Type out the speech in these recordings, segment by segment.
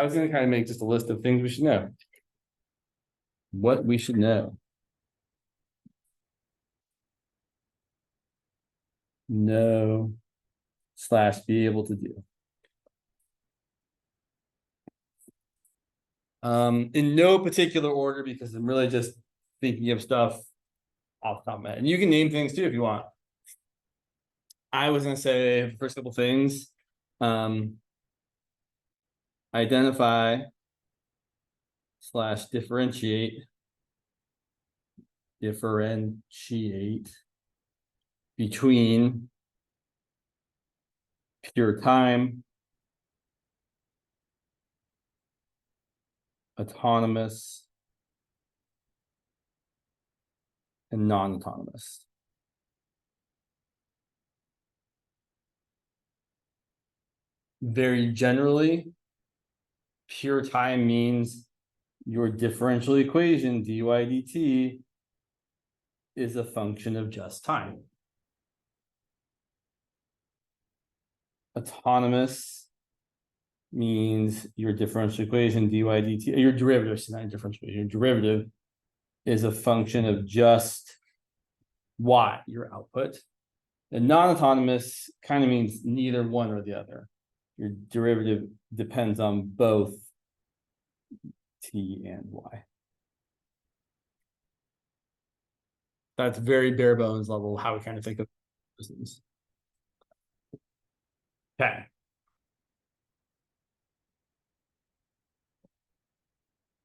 I was going to kind of make just a list of things we should know. What we should know. Know / be able to do. In no particular order, because I'm really just thinking of stuff off the top of my head. And you can name things too if you want. I was going to say the first couple things. Identify / differentiate between pure time, autonomous, and non-autonomous. Very generally, pure time means your differential equation dy dt is a function of just time. Autonomous means your differential equation dy dt, your derivative, it's not a differential equation, your derivative is a function of just y, your output. And non-autonomous kind of means neither one or the other. Your derivative depends on both t and y. That's very bare bones level how we kind of think of things. Okay.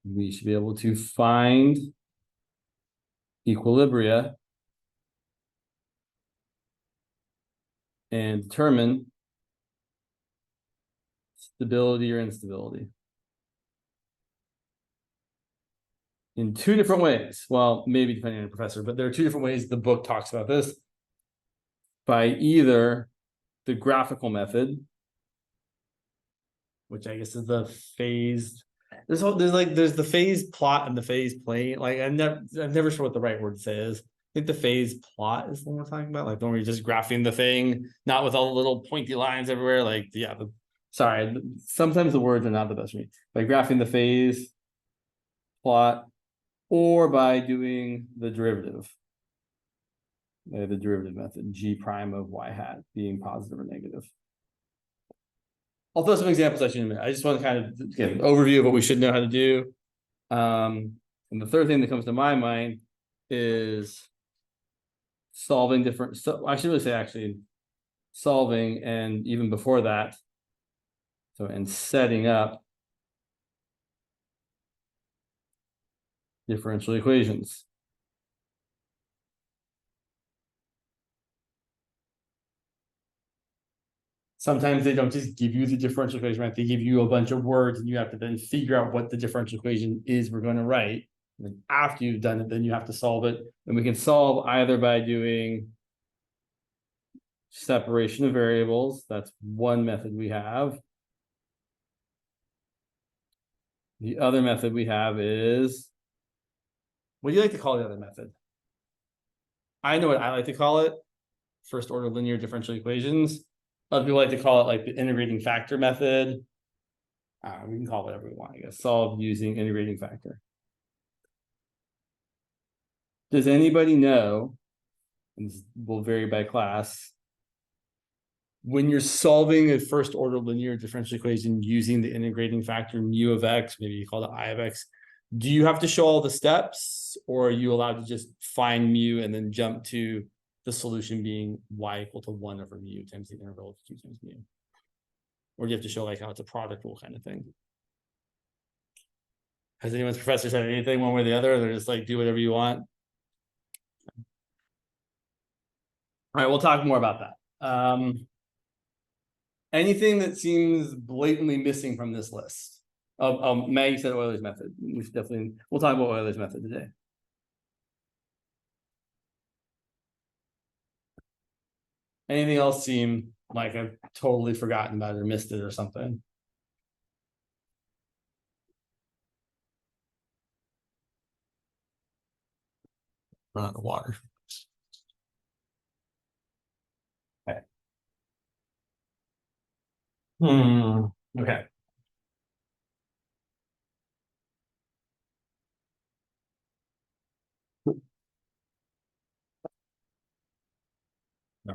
We should be able to find equilibria and determine stability or instability in two different ways. Well, maybe depending on the professor, but there are two different ways the book talks about this. By either the graphical method, which I guess is the phased. There's the phase plot and the phase plane. Like I'm never sure what the right word to say is. I think the phase plot is the one we're talking about. Like when we're just graphing the thing, not with all the little pointy lines everywhere. Like sorry, sometimes the words are not the best for me. By graphing the phase plot, or by doing the derivative. The derivative method, g prime of y hat being positive or negative. I'll throw some examples at you in a minute. I just want to kind of get an overview of what we should know how to do. And the third thing that comes to my mind is solving different. So I should really say actually solving, and even before that, and setting up differential equations. Sometimes they don't just give you the differential equation, right? They give you a bunch of words and you have to then figure out what the differential equation is we're going to write. And then after you've done it, then you have to solve it. And we can solve either by doing separation of variables. That's one method we have. The other method we have is, what do you like to call the other method? I know what I like to call it. First order linear differential equations. Other people like to call it like the integrating factor method. We can call it whatever we want, I guess. Solve using integrating factor. Does anybody know, and this will vary by class, when you're solving a first order linear differential equation using the integrating factor mu of x, maybe you call it I of x, do you have to show all the steps, or are you allowed to just find mu and then jump to the solution being y equal to 1 over mu times the interval of q times mu? Or do you have to show like how it's a product rule kind of thing? Has anyone's professor said anything one way or the other? Or they're just like, do whatever you want? All right, we'll talk more about that. Anything that seems blatantly missing from this list? Maggie said Euler's method. We'll talk about Euler's method today. Anything else seem like I've totally forgotten about it or missed it or something? Run out of water. Okay. Okay.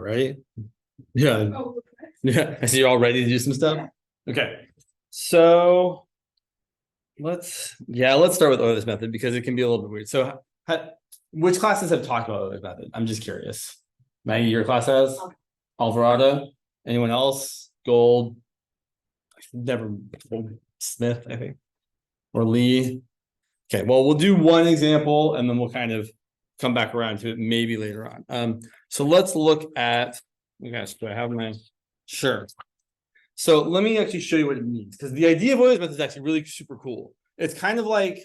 right? Yeah. Oh, okay. Yeah. I see you're all ready to do some stuff. Okay. So let's start with Euler's method because it can be a little bit weird. So which classes have talked about Euler's method? I'm just curious. Maggie, your class has? Alvarado? Anyone else? Gold? Never. Smith, I think. Or Lee. Okay, well, we'll do one example and then we'll kind of come back around to it maybe later on. So let's look at, gosh, do I have my, sure. So let me actually show you what it means, because the idea of Euler's method is actually really super cool. It's kind of like,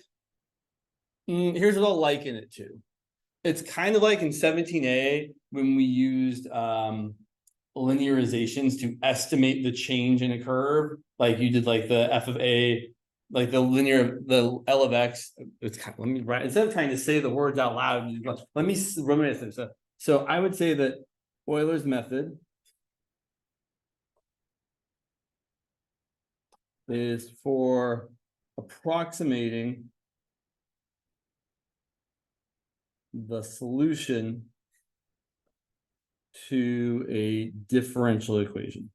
here's what I'll liken it to. It's kind of like in 17A when we used linearizations to estimate the change in a curve, like you did like the f of a, like the L of x. It's kind of, let me write, instead of trying to say the words out loud, let me reminisce this. So I would say that Euler's method is for approximating the solution to a differential equation.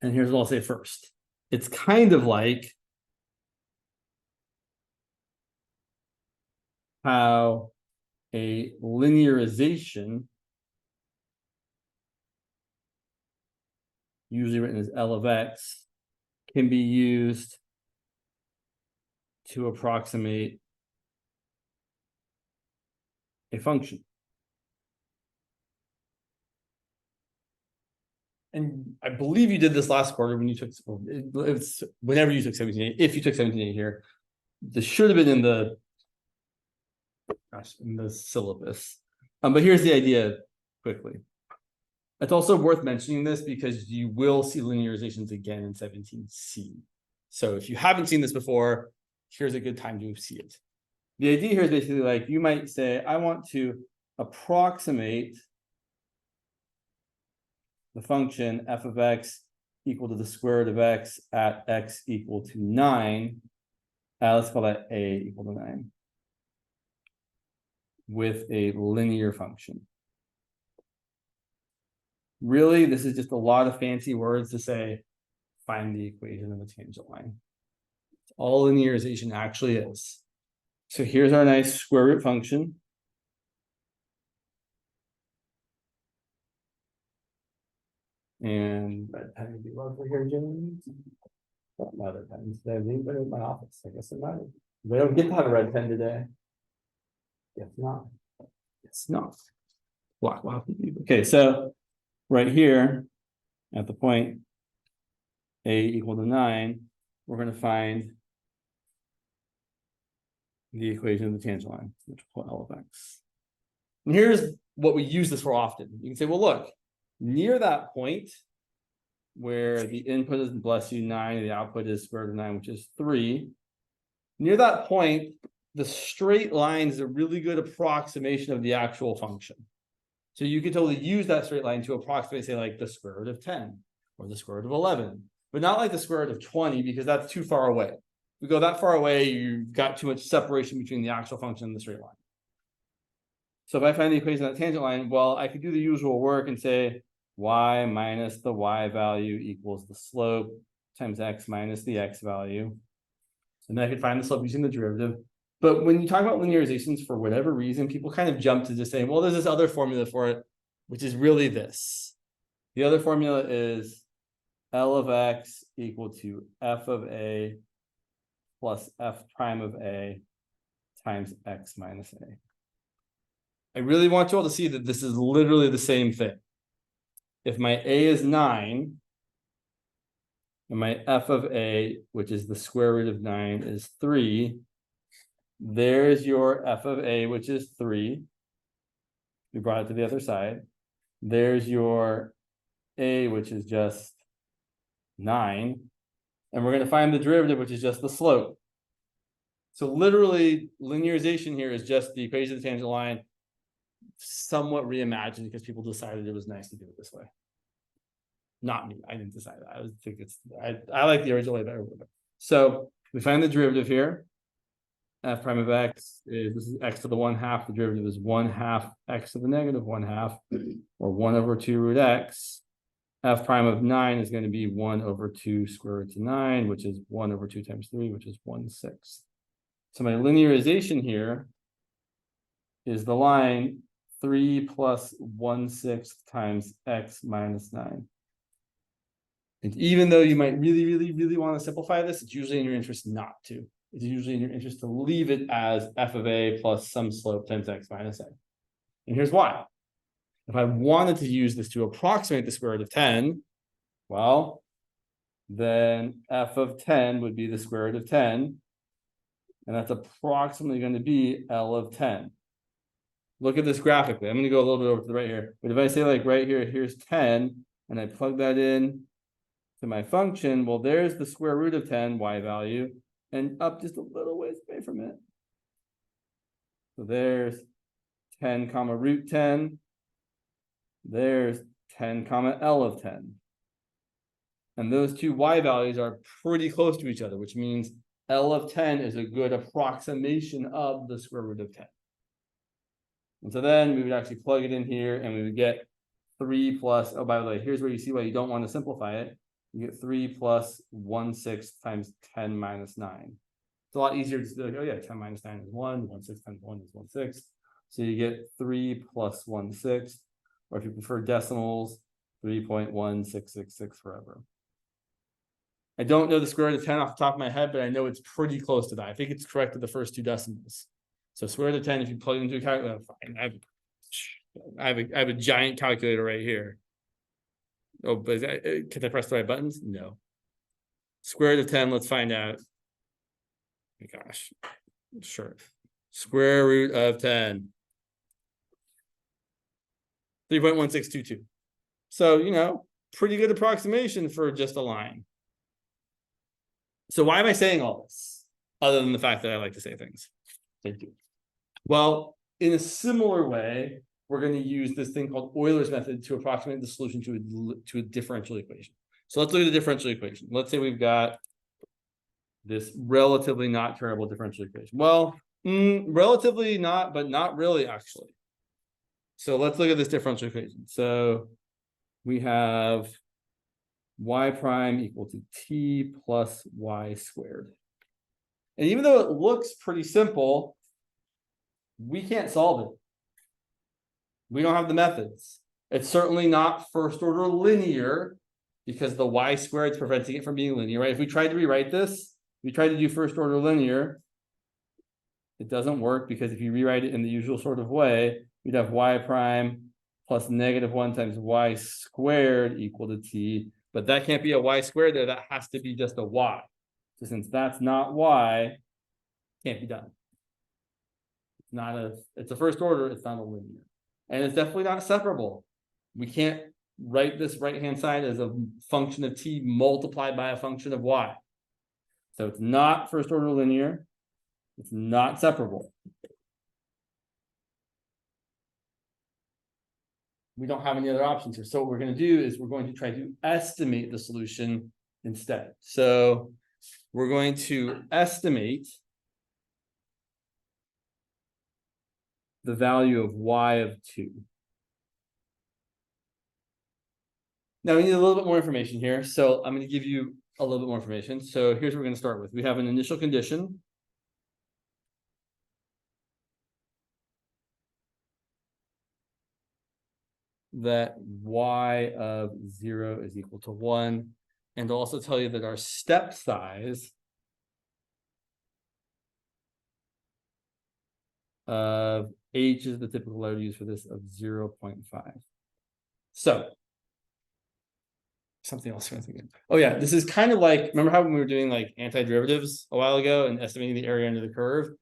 And here's what I'll say first. It's kind of like how a linearization, usually written as L of x, can be used to approximate a function. And I believe you did this last quarter when you took, it's whenever you took 17A, if you took 17A here, this should have been in the, in the syllabus. But here's the idea quickly. It's also worth mentioning this because you will see linearizations again in 17C. So if you haven't seen this before, here's a good time to see it. The idea here is basically like, you might say, I want to approximate the function f of x equal to the square root of x at x equal to 9. Let's call that a equal to 9 with a linear function. Really, this is just a lot of fancy words to say, find the equation of a tangent line. It's all linearization actually is. So here's our nice square root function. And red pen would be lovely here, James. Not my other pen today. Anybody in my office? I guess it might. We don't get to have a red pen today. Guess not. It's not. Block. Okay, so right here at the point a equal to 9, we're going to find the equation of the tangent line, which we'll call L of x. And here's what we use this for often. You can say, well, look, near that point where the input is, bless you, 9, and the output is square root of 9, which is 3. Near that point, the straight line is a really good approximation of the actual function. So you could totally use that straight line to approximate, say, like the square root of 10 or the square root of 11, but not like the square root of 20 because that's too far away. If we go that far away, you've got too much separation between the actual function and the straight line. So if I find the equation of that tangent line, well, I could do the usual work and say y minus the y value equals the slope times x minus the x value. And then I could find the slope using the derivative. But when you talk about linearizations, for whatever reason, people kind of jump to just saying, well, there's this other formula for it, which is really this. The other formula is L of x equal to f of a plus f prime of a times x minus a. I really want you all to see that this is literally the same thing. If my a is 9, and my f of a, which is the square root of 9, is 3, there's your f of a, which is 3. We brought it to the other side. There's your a, which is just 9. And we're going to find the derivative, which is just the slope. So literally, linearization here is just the equation of the tangent line, somewhat reimagined because people decided it was nice to do it this way. Not me. I didn't decide that. I think it's I like the original way better. So we find the derivative here. f prime of x is, this is x to the 1/2, the derivative is 1/2 x to the negative 1/2, or 1/2 root x. F prime of 9 is going to be 1/2 square root of 9, which is 1/2 times 3, which is 1/6. So my linearization here is the line 3 plus 1/6 times x minus 9. And even though you might really want to simplify this, it's usually in your interest not to. It's usually in your interest to leave it as f of a plus some slope times x minus a. And here's why. If I wanted to use this to approximate the square root of 10, well, then f of 10 would be the square root of 10. And that's approximately going to be L of 10. Look at this graphically. I'm going to go a little bit over to the right here. But if I say like right here, here's 10, and I plug that in to my function, well, there's the square root of 10 y value, and up just a little ways away from it. So there's 10 comma root 10. There's 10 comma L of 10. And those two y values are pretty close to each other, which means L of 10 is a good approximation of the square root of 10. And so then we would actually plug it in here, and we would get 3 plus, oh, by the way, here's where you see why you don't want to simplify it. You get 3 plus 1/6 times 10 minus 9. It's a lot easier to be like, oh yeah, 10 minus 9 is 1, 1/6 times 1 is 1/6. So you get 3 plus 1/6, or if you prefer decimals, 3.1666 forever. I don't know the square root of 10 off the top of my head, but I know it's pretty close to that. I think it's correct to the first two decimals. So square root of 10, if you plug it into a calculator, fine. I have a giant calculator right here. Oh, but can I press the right buttons? No. Square root of 10, let's find out. Oh my gosh. Sure. Square root of 10. 3.1622. So, you know, pretty good approximation for just a line. So why am I saying all this? Other than the fact that I like to say things. Thank you. Well, in a similar way, we're going to use this thing called Euler's method to approximate the solution to a differential equation. So let's look at the differential equation. Let's say we've got this relatively not terrible differential equation. Well, relatively not, but not really actually. So let's look at this differential equation. So we have y prime equal to t plus y squared. And even though it looks pretty simple, we can't solve it. We don't have the methods. It's certainly not first order linear because the y squared is preventing it from being linear, right? If we tried to rewrite this, we tried to do first order linear, it doesn't work because if you rewrite it in the usual sort of way, you'd have y prime plus -1 times y squared equal to t, but that can't be a y squared there, that has to be just a y. So since that's not y, can't be done. It's a first order, it's not a linear. And it's definitely not separable. We can't write this right-hand side as a function of t multiplied by a function of y. So it's not first order linear. It's not separable. We don't have any other options here. So what we're going to do is we're going to try to estimate the solution instead. So we're going to estimate the value of y of 2. Now we need a little bit more information here. So I'm going to give you a little bit more information. So here's what we're going to start with. We have an initial condition. That y of 0 is equal to 1. And I'll also tell you that our step size of h is the typical letter used for this of 0.5. So something else I'm thinking. Oh yeah, this is kind of like, remember how when we were doing like antiderivatives a while ago and estimating the area under the curve?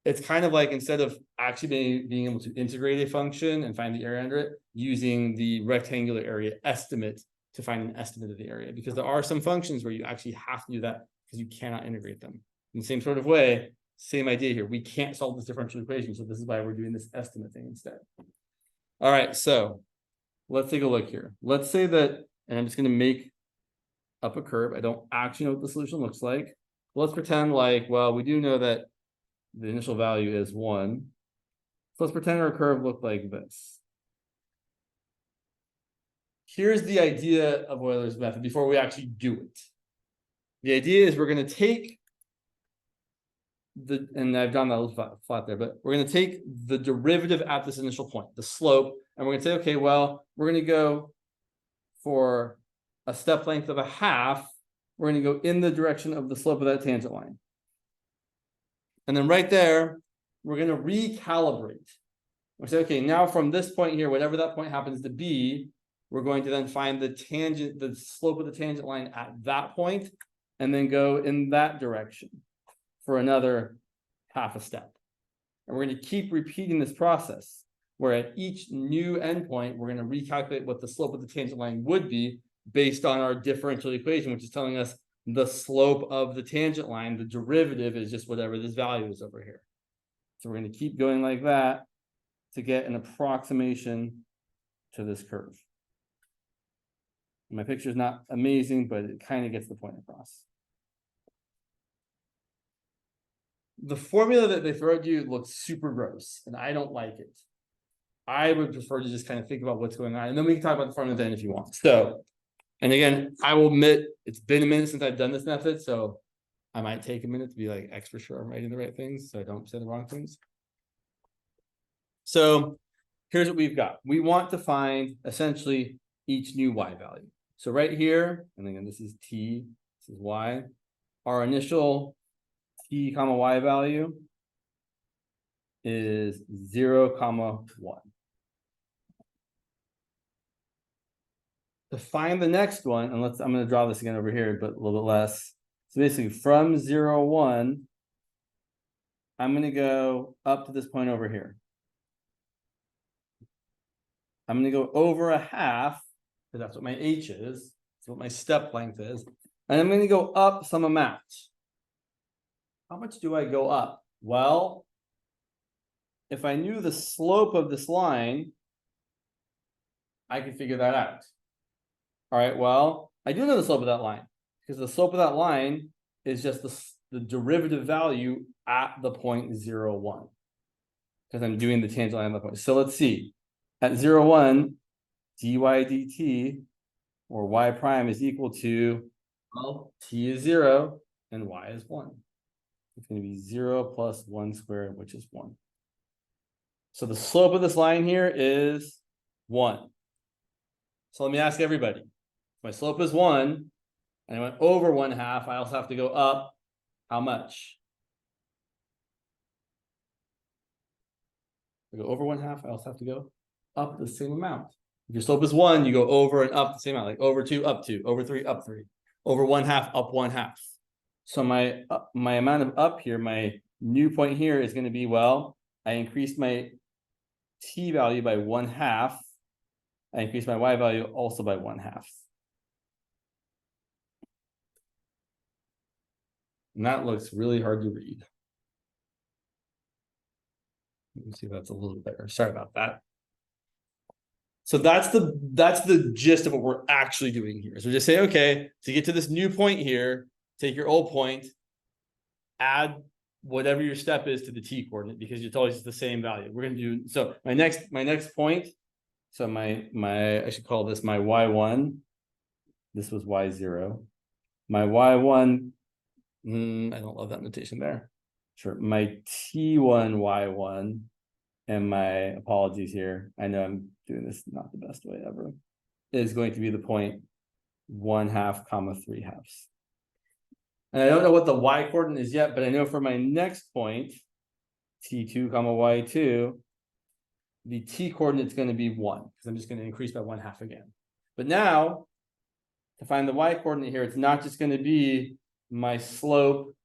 It's kind of like instead of actually being able to integrate a function and find the area under it, using the rectangular area estimate to find an estimate of the area, because there are some functions where you actually have to do that because you cannot integrate them. In the same sort of way, same idea here. We can't solve this differential equation, so this is why we're doing this estimate thing instead. All right, so let's take a look here. Let's say that, and I'm just going to make up a curve. I don't actually know what the solution looks like. Let's pretend like, well, we do know that the initial value is 1. So let's pretend our curve looked like this. Here's the idea of Euler's method before we actually do it. The idea is we're going to take and I've done that a little flat there, but we're going to take the derivative at this initial point, the slope, and we're going to say, okay, well, we're going to go for a step length of a half. We're going to go in the direction of the slope of that tangent line. And then right there, we're going to recalibrate. We say, okay, now from this point here, whatever that point happens to be, we're going to then find the slope of the tangent line at that point, and then go in that direction for another half a step. And we're going to keep repeating this process, where at each new endpoint, we're going to recalculate what the slope of the tangent line would be based on our differential equation, which is telling us the slope of the tangent line. The derivative is just whatever this value is over here. So we're going to keep going like that to get an approximation to this curve. My picture is not amazing, but it kind of gets the point across. The formula that they throw at you looks super gross, and I don't like it. I would prefer to just kind of think about what's going on, and then we can talk about the formula then if you want. So, and again, I will admit it's been a minute since I've done this method, so I might take a minute to be like extra sure I'm writing the right things, so I don't say the wrong things. So here's what we've got. We want to find essentially each new y value. So right here, and again, this is t, this is y. Our initial t comma y value is 0 comma 1. To find the next one, and I'm going to draw this again over here, but a little bit less. So basically from 0, 1, I'm going to go up to this point over here. I'm going to go over a half, because that's what my h is. That's what my step length is. And I'm going to go up some amount. How much do I go up? Well, if I knew the slope of this line, I could figure that out. All right, well, I do know the slope of that line, because the slope of that line is just the derivative value at the point 0, 1. Because I'm doing the tangent line at the point. So let's see. At 0, 1, dy dt, or y prime is equal to, well, t is 0 and y is 1. It's going to be 0 plus 1 squared, which is 1. So the slope of this line here is 1. So let me ask everybody. If my slope is 1, and I went over 1/2, I also have to go up how much? If I go over 1/2, I also have to go up the same amount. If your slope is 1, you go over and up the same amount, like over 2, up 2, over 3, up 3, over 1/2, up 1/2. So my amount of up here, my new point here is going to be, well, I increased my t value by 1/2. I increased my y value also by 1/2. And that looks really hard to read. Let me see if that's a little better. Sorry about that. So that's the gist of what we're actually doing here. So just say, okay, to get to this new point here, take your old point, add whatever your step is to the t coordinate, because it's always the same value. We're going to do, so my next point, so I should call this my y1. This was y0. My y1, I don't love that notation there. Sure, my t1 y1, and my apologies here, I know I'm doing this not the best way ever, is going to be the point 1/2 comma 3/2. And I don't know what the y coordinate is yet, but I know for my next point, t2 comma y2, the t coordinate is going to be 1, because I'm just going to increase by 1/2 again. But now, to find the y coordinate here, it's not just going to be my slope.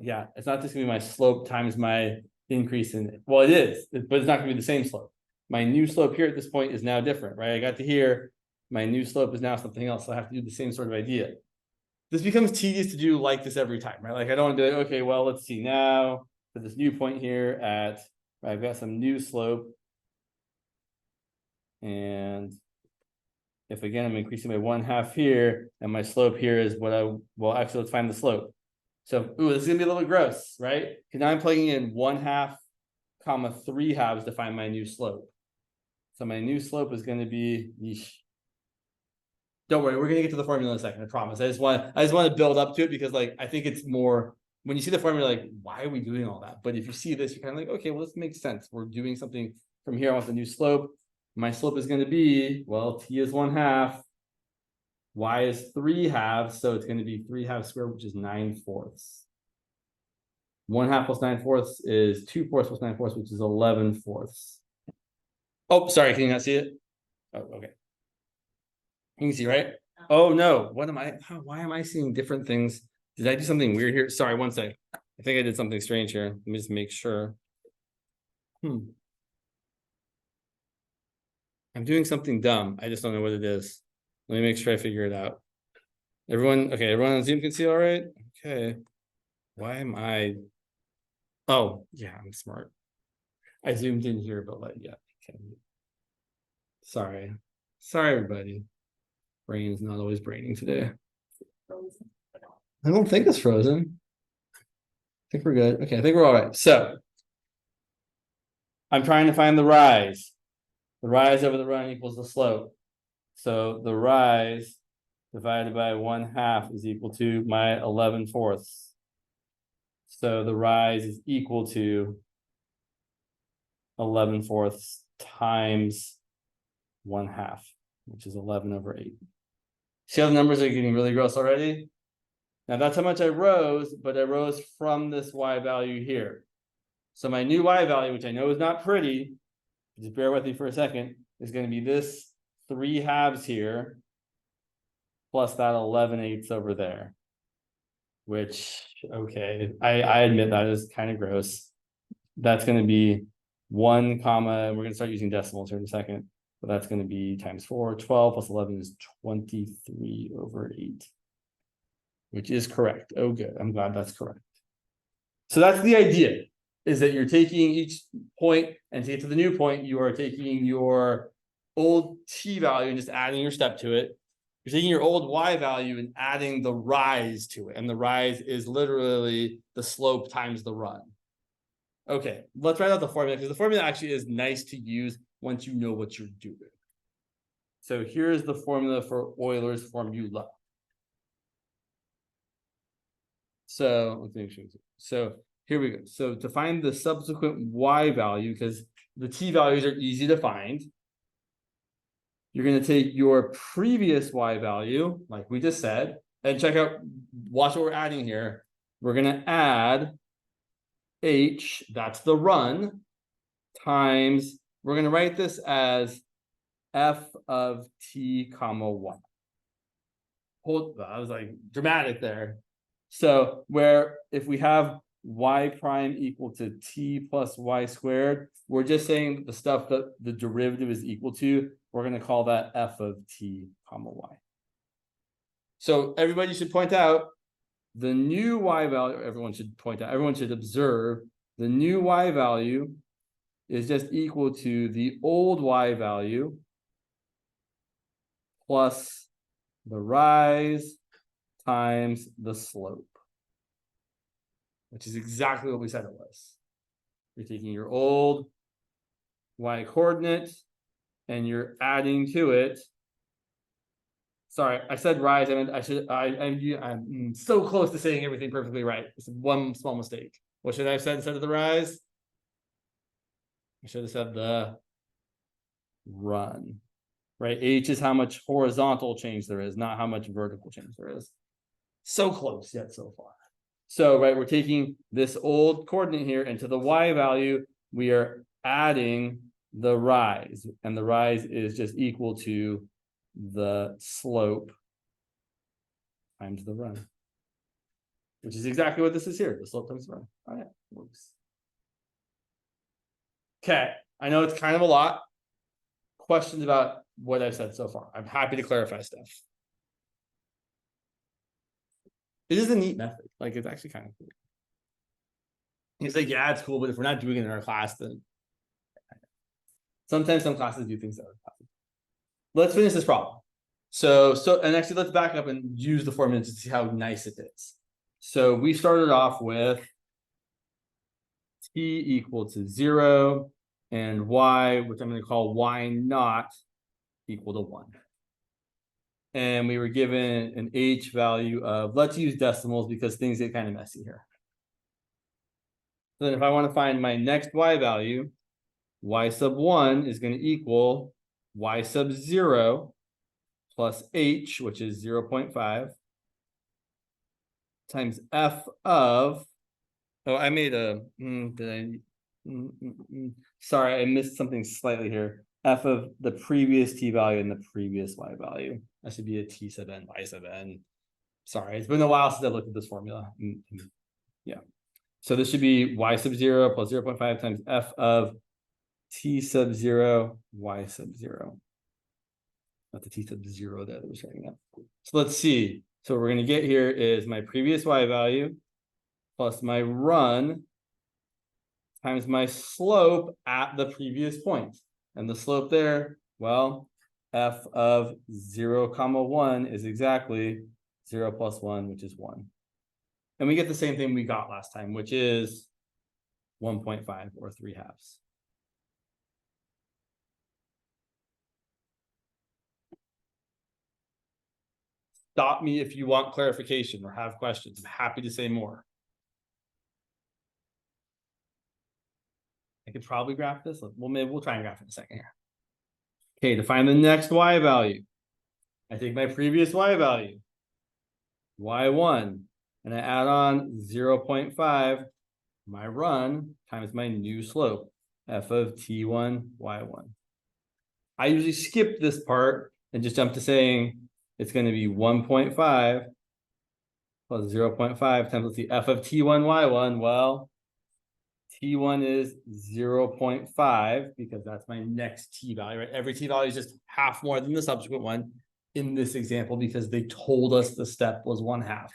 Yeah, it's not just going to be my slope times my increase in, well, it is, but it's not going to be the same slope. My new slope here at this point is now different, right? I got to here, my new slope is now something else, so I have to do the same sort of idea. This becomes tedious to do like this every time, right? Like I don't want to be like, okay, well, let's see now for this new point here at, I've got some new slope. And if again, I'm increasing by 1/2 here, and my slope here is what well, actually, let's find the slope. So, ooh, this is gonna be a little bit gross, right? Because now I'm plugging in 1/2, comma 3/2 to find my new slope. So my new slope is gonna be, don't worry, we're gonna get to the formula in a second, I promise. I just want to build up to it because like I think it's more when you see the formula, like, why are we doing all that? But if you see this, you're kind of like, okay, well, this makes sense. We're doing something from here. I want the new slope. My slope is going to be, well, t is 1/2, y is 3/2, so it's going to be 3/2 squared, which is 9/4. 1/2 plus 9/4 is 2/4 plus 9/4, which is 11/4. Oh, sorry, can you not see it? Oh, okay. You can see, right? Oh no, what am I? Why am I seeing different things? Did I do something weird here? Sorry, one second. I think I did something strange here. Let me just make sure. I'm doing something dumb. I just don't know what it is. Let me make sure I figure it out. Everyone, okay, everyone on Zoom can see all right? Okay. Why am I? Oh, yeah, I'm smart. I zoomed in here, but like, yeah. Okay. Sorry. Sorry, everybody. Brain's not always braining today. I don't think it's frozen. I think we're good. Okay, I think we're all right. So I'm trying to find the rise. The rise over the run equals the slope. So the rise divided by 1/2 is equal to my 11/4. So the rise is equal to 11/4 times 1/2, which is 11/8. See how the numbers are getting really gross already? Now that's how much I rose, but I rose from this y value here. So my new y value, which I know is not pretty, just bear with me for a second, is going to be this 3/2 here plus that 11/8 over there. Which, okay, I admit that is kind of gross. That's going to be 1 comma, we're going to start using decimals here in a second, but that's going to be times 4. 12 plus 11 is 23/8, which is correct. Oh, good. I'm glad that's correct. So that's the idea, is that you're taking each point, and to get to the new point, you are taking your old t value and just adding your step to it. You're taking your old y value and adding the rise to it. And the rise is literally the slope times the run. Okay, let's write out the formula, because the formula actually is nice to use once you know what you're doing. So here's the formula for Euler's formula. So let's make sure. So here we go. So to find the subsequent y value, because the t values are easy to find, you're going to take your previous y value, like we just said, and check out, watch what we're adding here. We're going to add h, that's the run, times, we're going to write this as f of t comma 1. Hold, I was like dramatic there. So where if we have y prime equal to t plus y squared, we're just saying the stuff that the derivative is equal to, we're going to call that f of t comma y. So everybody should point out the new y value, everyone should point out, everyone should observe the new y value is just equal to the old y value plus the rise times the slope, which is exactly what we said it was. You're taking your old y coordinate and you're adding to it. Sorry, I said rise. I meant I'm so close to saying everything perfectly right. It's one small mistake. What should I have said instead of the rise? I should have said the run. Right? H is how much horizontal change there is, not how much vertical change there is. So close yet so far. So, right, we're taking this old coordinate here, and to the y value, we are adding the rise, and the rise is just equal to the slope times the run, which is exactly what this is here, the slope times the run. Oh yeah, works. Okay, I know it's kind of a lot. Questions about what I've said so far? I'm happy to clarify stuff. It is a neat method. Like, it's actually kind of cool. He's like, yeah, it's cool, but if we're not doing it in our class, then sometimes some classes do things that are classes. Let's finish this problem. So and actually let's back up and use the formula to see how nice it is. So we started off with t equal to 0 and y, which I'm going to call y naught, equal to 1. And we were given an h value of, let's use decimals because things get kind of messy here. So then if I want to find my next y value, y sub 1 is going to equal y sub 0 plus h, which is 0.5, times f of, oh, I made a, sorry, I missed something slightly here. F of the previous t value and the previous y value. That should be a t sub n, y sub n. Sorry, it's been a while since I looked at this formula. Yeah. So this should be y sub 0 plus 0.5 times f of t sub 0, y sub 0. Not the t sub 0 that I was writing up. So let's see. So what we're going to get here is my previous y value plus my run times my slope at the previous point. And the slope there, well, f of 0, 1 is exactly 0 plus 1, which is 1. And we get the same thing we got last time, which is 1.5 or 3/2. Stop me if you want clarification or have questions. I'm happy to say more. I could probably graph this. Well, maybe we'll try and graph it in a second here. Okay, to find the next y value, I take my previous y value, y1, and I add on 0.5, my run times my new slope, f of t1, y1. I usually skip this part and just jump to saying it's going to be 1.5 plus 0.5 times, let's see, f of t1, y1. Well, t1 is 0.5 because that's my next t value, right? Every t value is just half more than the subsequent one in this example because they told us the step was 1/2,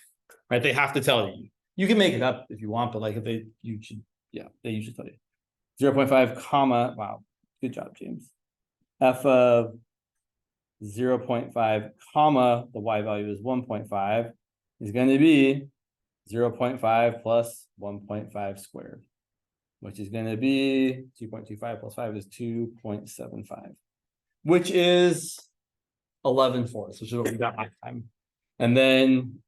right? They have to tell you. You can make it up if you want, but like if they, you should, yeah, they usually tell you. 0.5 comma, wow, good job, James. F of 0.5 comma, the y value is 1.5, is going to be 0.5 plus 1.5 squared, which is going to be 2.25 plus 5 is 2.75, which is 11/4, which is what we got last time. And then,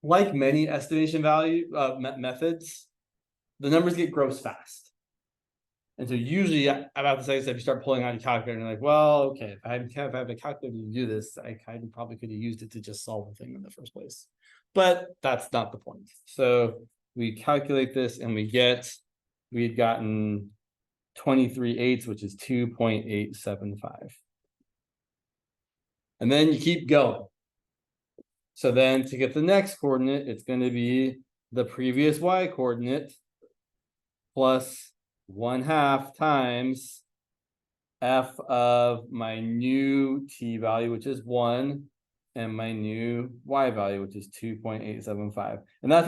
like many estimation value methods, the numbers get gross fast. And so usually about the second step, you start pulling out your calculator and you're like, well, okay, if I have a calculator to do this, I kind of probably could have used it to just solve the thing in the first place. But that's not the point. So we calculate this and we'd gotten 23/8, which is 2.875. And then you keep going. So then to get the next coordinate, it's going to be the previous y coordinate plus 1/2 times f of my new t value, which is 1, and my new y value, which is 2.875. And that's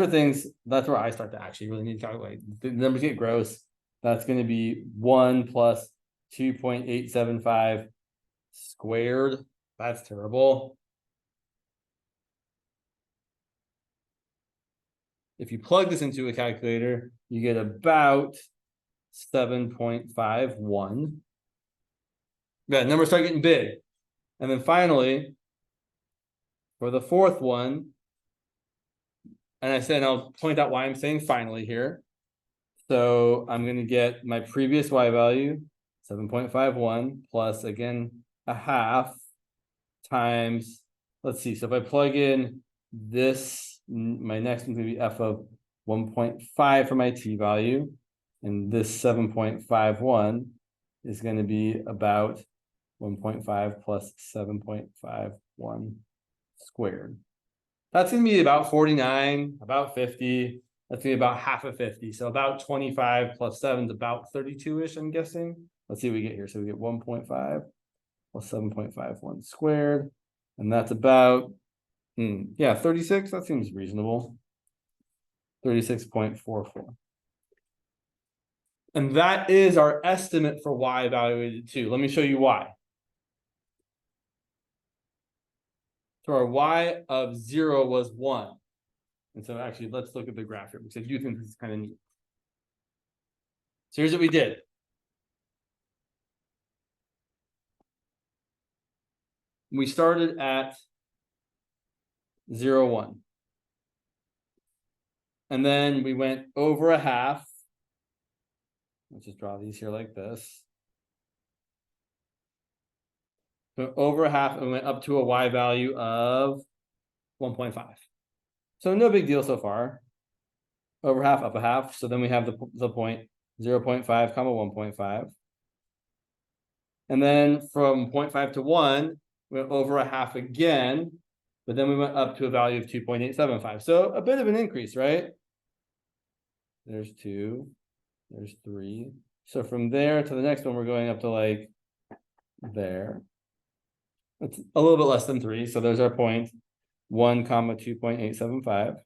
where I start to actually really need to calculate. The numbers get gross. That's going to be 1 plus 2.875 squared. That's terrible. If you plug this into a calculator, you get about 7.51. Yeah, numbers start getting big. And then finally, for the fourth one, and I said, I'll point out why I'm saying finally here. So I'm going to get my previous y value, 7.51, plus again, 1/2 times, let's see. So if I plug in this, my next one's going to be f of 1.5 for my t value. And this 7.51 is going to be about 1.5 plus 7.51 squared. That's going to be about 49, about 50. That's going to be about half of 50. So about 25 plus 7 is about 32-ish, I'm guessing. Let's see what we get here. So we get 1.5 plus 7.51 squared. And that's about, 36. That seems reasonable. 36.44. And that is our estimate for y evaluated 2. Let me show you why. So our y of 0 was 1. And so actually, let's look at the graph here because I do think this is kind of neat. So here's what we did. We started at 0, 1. And then we went over a half. Let's just draw these here like this. So over a half and went up to a y value of 1.5. So no big deal so far. Over half, up a half. So then we have the point 0.5 comma 1.5. And then from 0.5 to 1, we went over a half again, but then we went up to a value of 2.875. So a bit of an increase, right? There's 2, there's 3. So from there to the next one, we're going up to like there. It's a little bit less than 3. So there's our point 1 comma 2.875.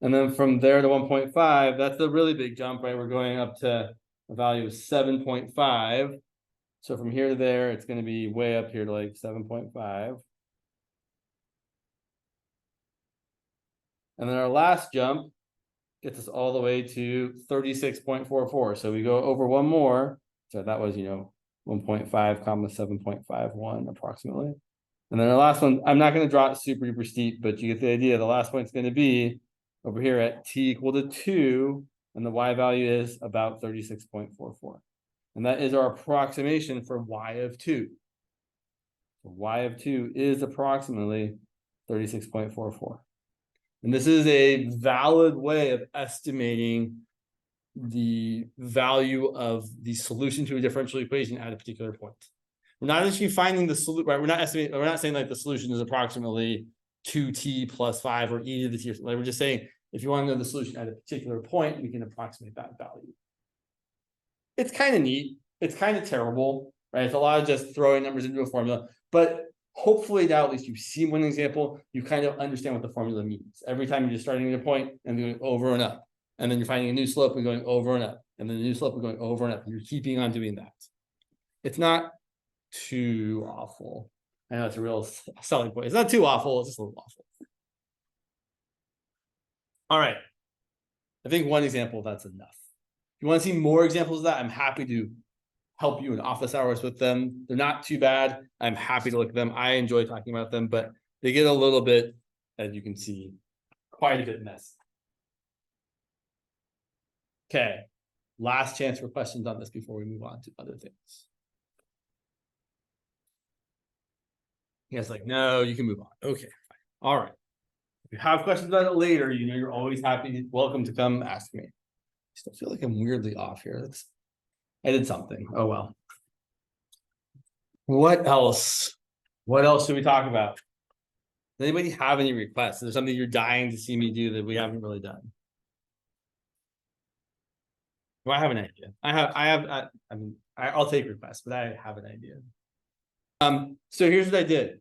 And then from there to 1.5, that's a really big jump, right? We're going up to a value of 7.5. So from here to there, it's going to be way up here to like 7.5. And then our last jump gets us all the way to 36.44. So we go over one more. So that was, 1.5 comma 7.51 approximately. And then our last one, I'm not going to draw it super duper steep, but you get the idea. The last point's going to be over here at t equal to 2, and the y value is about 36.44. And that is our approximation for y of 2. So y of 2 is approximately 36.44. And this is a valid way of estimating the value of the solution to a differential equation at a particular point. We're not actually finding the solution, right? We're not saying like the solution is approximately 2t plus 5 or e to the t. Like we're just saying if you want to know the solution at a particular point, we can approximate that value. It's kind of neat. It's kind of terrible, right? It's a lot of just throwing numbers into a formula, but hopefully now at least you've seen one example, you kind of understand what the formula means. Every time you're just starting at a point and going over and up, and then you're finding a new slope and going over and up, and then a new slope and going over and up. You're keeping on doing that. It's not too awful. I know it's a real selling point. It's not too awful. It's just a little awful. All right. I think one example, that's enough. If you want to see more examples of that, I'm happy to help you in office hours with them. They're not too bad. I'm happy to look at them. I enjoy talking about them, but they get a little bit, as you can see, quite a bit messy. Okay, last chance for questions on this before we move on to other things. You guys like, no, you can move on. Okay, fine. All right. If you have questions about it later, you're always welcome to come ask me. I still feel like I'm weirdly off here. I did something. Oh, well. What else? What else should we talk about? Does anybody have any requests? Is there something you're dying to see me do that we haven't really done? Well, I have an idea. I'll take requests, but I have an idea. So here's what I did.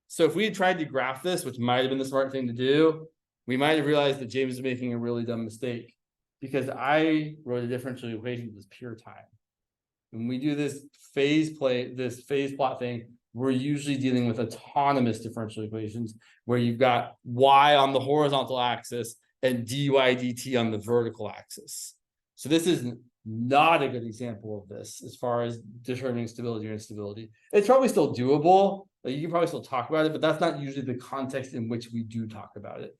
So if we had tried to graph this, which might have been the smart thing to do, we might have realized that James is making a really dumb mistake because I wrote a differential equation with pure time. When we do this phase plot thing, we're usually dealing with autonomous differential equations where you've got y on the horizontal axis and dy dt on the vertical axis. So this is not a good example of this as far as determining stability or instability. It's probably still doable. Like you can probably still talk about it, but that's not usually the context in which we do talk about it.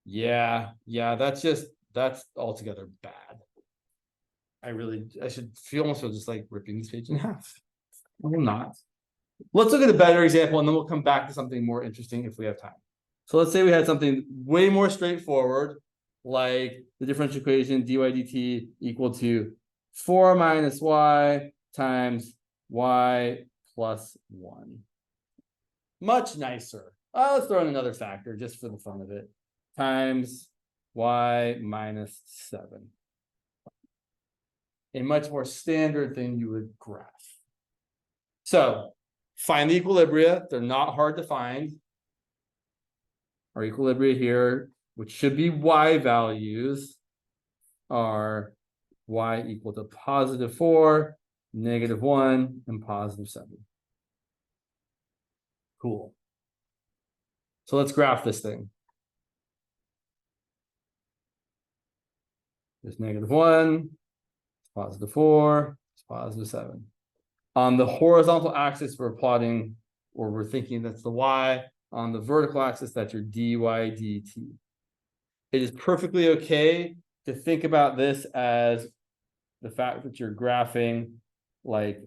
Yeah, that's altogether bad. I should almost feel just like ripping this page in half. I will not. Let's look at a better example and then we'll come back to something more interesting if we have time. So let's say we had something way more straightforward, like the differential equation dy dt equal to 4 minus y times y plus 1. Much nicer. Let's throw in another factor just for the fun of it. Times y minus 7. A much more standard thing you would graph. So find the equilibria. They're not hard to find. Our equilibria here, which should be y values, are y equal to positive 4, negative 1, and positive 7. Cool. So let's graph this thing. There's -1, +4, it's +7. On the horizontal axis, we're plotting, or we're thinking that's the y. On the vertical axis, that's your dy dt. It is perfectly okay to think about this as the fact that you're graphing like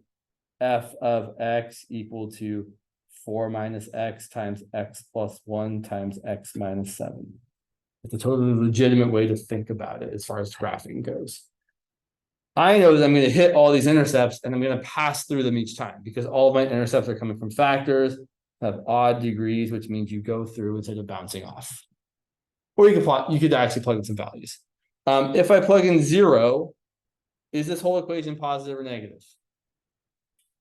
f of x equal to 4 minus x times x plus 1 times x minus 7. It's a totally legitimate way to think about it as far as graphing goes. I know that I'm going to hit all these intercepts and I'm going to pass through them each time because all of my intercepts are coming from factors that have odd degrees, which means you go through instead of bouncing off. Or you could actually plug in some values. If I plug in 0, is this whole equation positive or negative?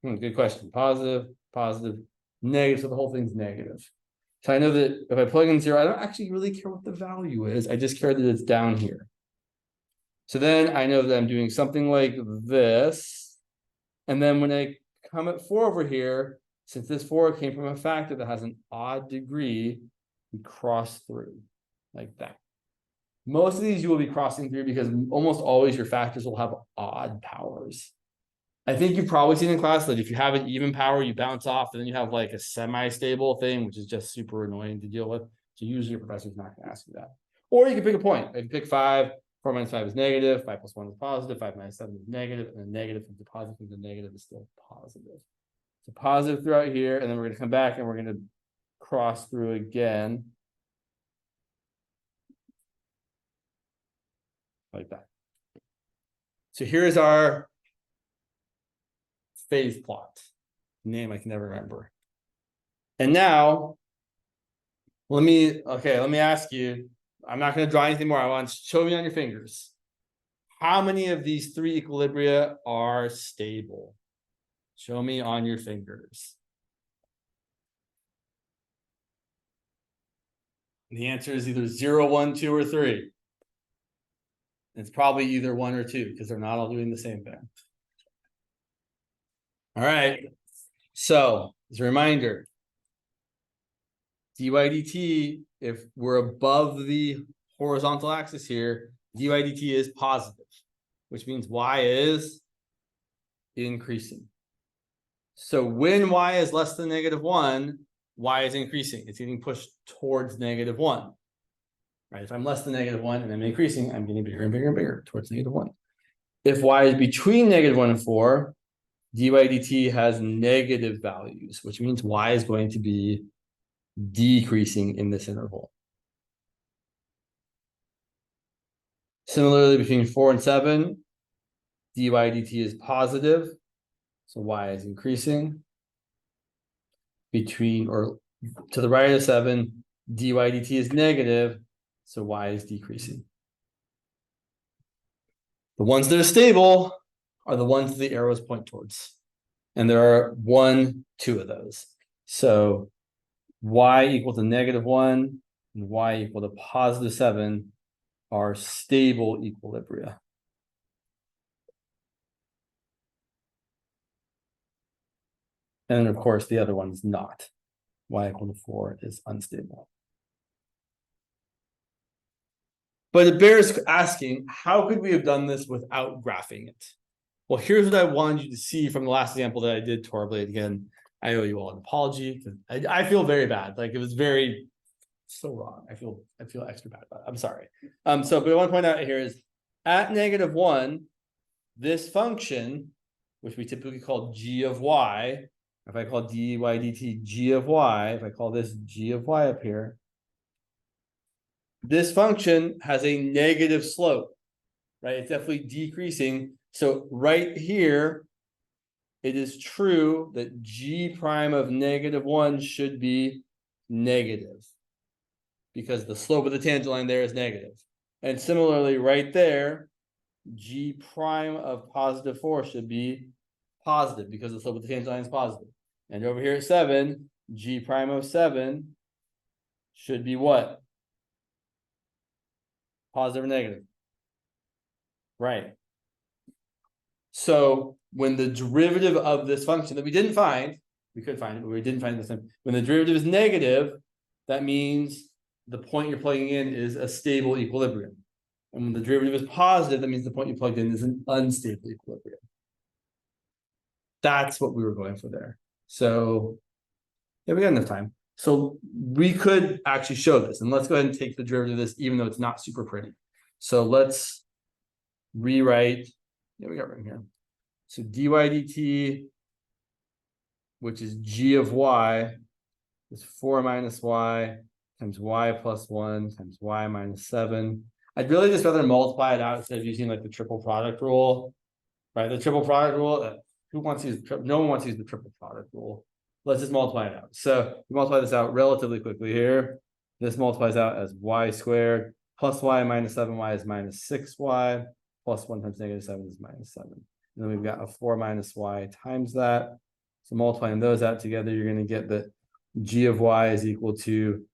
Good question. Positive, positive, negative. So the whole thing's negative. So I know that if I plug in 0, I don't actually really care what the value is. I just care that it's down here. So then I know that I'm doing something like this. And then when I come at 4 over here, since this 4 came from a factor that has an odd degree, we cross through like that. Most of these you will be crossing through because almost always your factors will have odd powers. I think you've probably seen in class that if you have an even power, you bounce off, and then you have like a semi-stable thing, which is just super annoying to deal with. So usually your professor's not going to ask you that. Or you can pick a point. If you pick 5, 4 minus 5 is negative, 5 plus 1 is positive, 5 minus 7 is negative, and then negative into positive, and the negative is still positive. So positive throughout here, and then we're going to come back and we're going to cross through again. Like that. So here's our phase plot. Name I can never remember. And now, let me ask you, I'm not going to draw anything more. I want to show me on your fingers. How many of these 3 equilibria are stable? Show me on your fingers. The answer is either 0, 1, 2, or 3. It's probably either 1 or 2 because they're not all doing the same thing. All right. So as a reminder, dy dt, if we're above the horizontal axis here, dy dt is positive, which means y is increasing. So when y is less than -1, y is increasing. It's getting pushed towards -1. Right? If I'm less than -1 and I'm increasing, I'm getting bigger and bigger and bigger towards -1. If y is between -1 and 4, dy dt has negative values, which means y is going to be decreasing in this interval. Similarly, between 4 and 7, dy dt is positive, so y is increasing. Between or to the right of 7, dy dt is negative, so y is decreasing. The ones that are stable are the ones the arrows point towards. And there are 1, 2 of those. So y equal to -1 and y equal to +7 are stable equilibria. And of course, the other one is not. Y equal to 4 is unstable. But it bears asking, how could we have done this without graphing it? Well, here's what I wanted you to see from the last example that I did horribly. Again, I owe you all an apology because I feel very bad. Like it was so wrong. I feel extra bad about it. I'm sorry. But I want to point out here is at -1, this function, which we typically call g of y, if I call dy dt g of y, if I call this g of y up here, this function has a negative slope, right? It's definitely decreasing. So right here, it is true that g prime of -1 should be negative because the slope of the tangent line there is negative. And similarly, right there, g prime of +4 should be positive because the slope of the tangent line is positive. And over here at 7, g prime of 7 should be what? Positive or negative? Right. So when the derivative of this function that we didn't find, We could find it, but we didn't find it this time. When the derivative is negative, that means the point you're plugging in is a stable equilibrium. And when the derivative is positive, that means the point you plugged in is an unstable equilibrium. That's what we were going for there. So yeah, we got enough time. So we could actually show this, and let's go ahead and take the derivative of this, even though it's not super pretty. So let's rewrite. Yeah, we got right here. So dy dt, which is g of y, is 4 minus y times y plus 1 times y minus 7. I'd really just rather multiply it out instead of using like the triple product rule, right? The triple product rule. Who wants to use? No one wants to use the triple product rule. Let's just multiply it out. So we multiply this out relatively quickly here. This multiplies out as y squared plus y minus 7y is minus 6y plus 1 times negative 7 is minus 7. And then we've got a 4 minus y times that. So multiplying those out together, you're going to get that g of y is equal to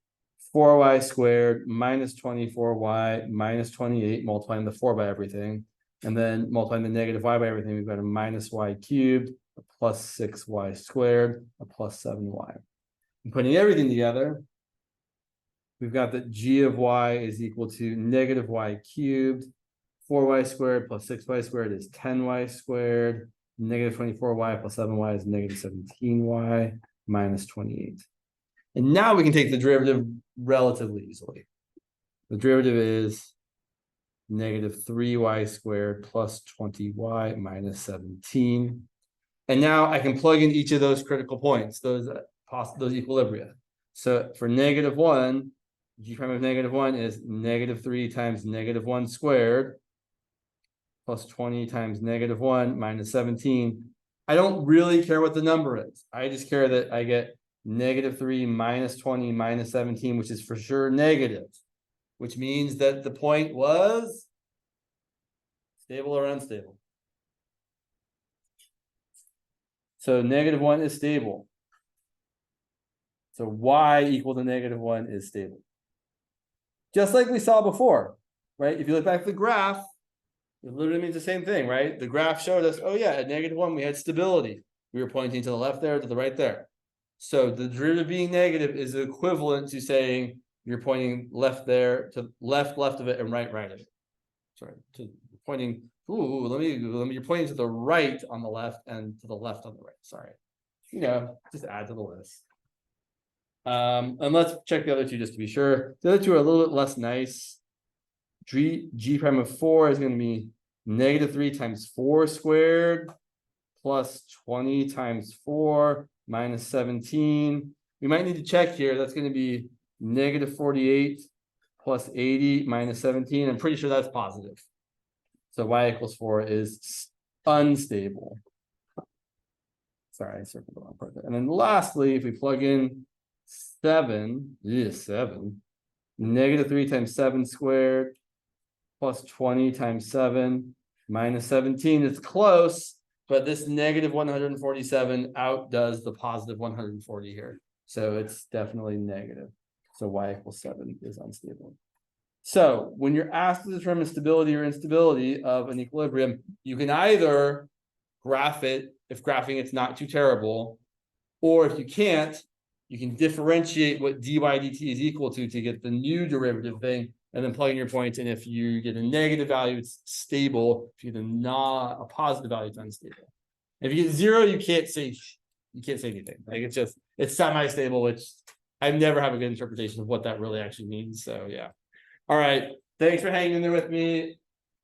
4y squared minus 24y minus 28, multiplying the 4 by everything. And then multiplying the negative y by everything, we've got a minus y cubed, a plus 6y squared, a plus 7y. And putting everything together, we've got that g of y is equal to negative y cubed, 4y squared plus 6y squared is 10y squared, negative 24y plus 7y is negative 17y minus 28. And now we can take the derivative relatively easily. The derivative is negative 3y squared plus 20y minus 17. And now I can plug in each of those critical points, those equilibria. So for negative 1, g prime of negative 1 is negative 3 times negative 1 squared plus 20 times negative 1 minus 17. I don't really care what the number is. I just care that I get negative 3 minus 20 minus 17, which is for sure negative, which means that the point was stable or unstable. So negative 1 is stable. So y equal to negative 1 is stable. Just like we saw before, right? If you look back at the graph, it literally means the same thing, right? The graph showed us, oh yeah, at negative 1, we had stability. We were pointing to the left there, to the right there. So the derivative being negative is equivalent to saying you're pointing left there to left of it and right of it. Sorry, to pointing. You're pointing to the right on the left and to the left on the right. Sorry, just add to the list. And let's check the other two just to be sure. The other two are a little bit less nice. G prime of 4 is going to be negative 3 times 4 squared plus 20 times 4 minus 17. We might need to check here. That's going to be negative 48 plus 80 minus 17. I'm pretty sure that's positive. So y equals 4 is unstable. Sorry, I circled the wrong part there. And then lastly, if we plug in 7, negative 3 times 7 squared plus 20 times 7 minus 17. It's close, but this negative 147 outdoes the positive 140 here. So it's definitely negative. So y equals 7 is unstable. So when you're asked to determine stability or instability of an equilibrium, you can either graph it if graphing it's not too terrible, or if you can't, you can differentiate what dy dt is equal to get the new derivative thing, and then plug in your points. And if you get a negative value, it's stable. If you get a positive value, it's unstable. If you get 0, you can't say anything. Like it's semi-stable, which I never have a good interpretation of what that really actually means. So yeah. All right. Thanks for hanging in there with me.